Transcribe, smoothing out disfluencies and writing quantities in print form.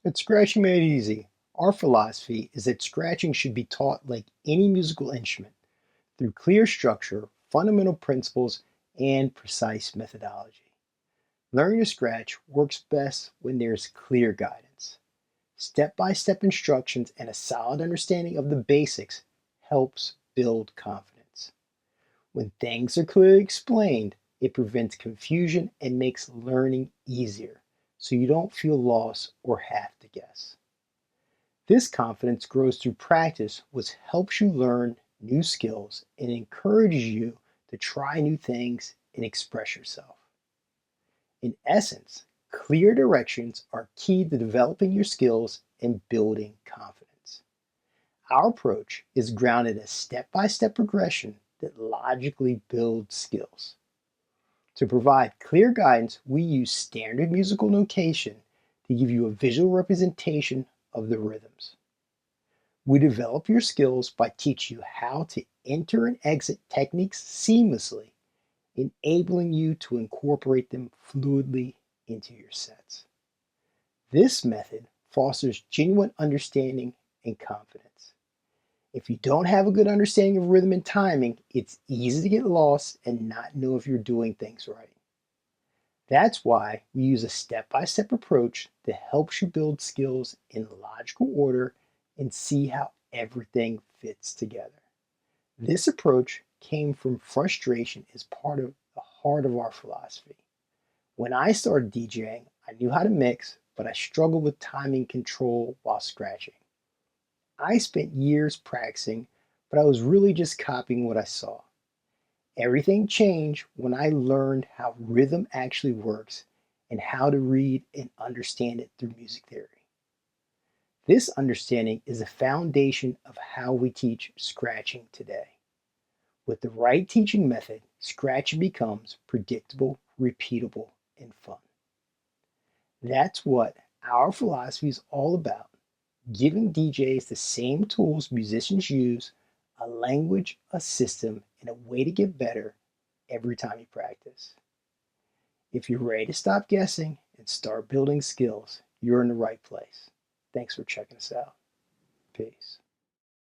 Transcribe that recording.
At Scratching Made Easy, our philosophy is that scratching should be taught like any musical instrument through clear structure, fundamental principles, and precise methodology. Learning to scratch works best when there's clear guidance. Step-by-step instructions and a solid understanding of the basics helps build confidence. When things are clearly explained, it prevents confusion and makes learning easier, so you don't feel lost or have to guess. This confidence grows through practice, which helps you learn new skills and encourages you to try new things and express yourself. In essence, clear directions are key to developing your skills and building confidence. Our approach is grounded in a step-by-step progression that logically builds skills. To provide clear guidance, we use standard musical notation to give you a visual representation of the rhythms. We develop your skills by teaching you how to enter and exit techniques seamlessly, enabling you to incorporate them fluidly into your sets. This method fosters genuine understanding and confidence. If you don't have a good understanding of rhythm and timing, it's easy to get lost and not know if you're doing things right. That's why we use a step-by-step approach that helps you build skills in logical order and see how everything fits together. This approach came from frustration as part of the heart of our philosophy. When I started DJing, I knew how to mix, but I struggled with timing control while scratching. I spent years practicing, but I was really just copying what I saw. Everything changed when I learned how rhythm actually works and how to read and understand it through music theory. This understanding is the foundation of how we teach scratching today. With the right teaching method, scratching becomes predictable, repeatable, and fun. That's what our philosophy is all about, giving DJs the same tools musicians use, a language, a system, and a way to get better every time you practice. If you're ready to stop guessing and start building skills, you're in the right place. Thanks for checking us out. Peace.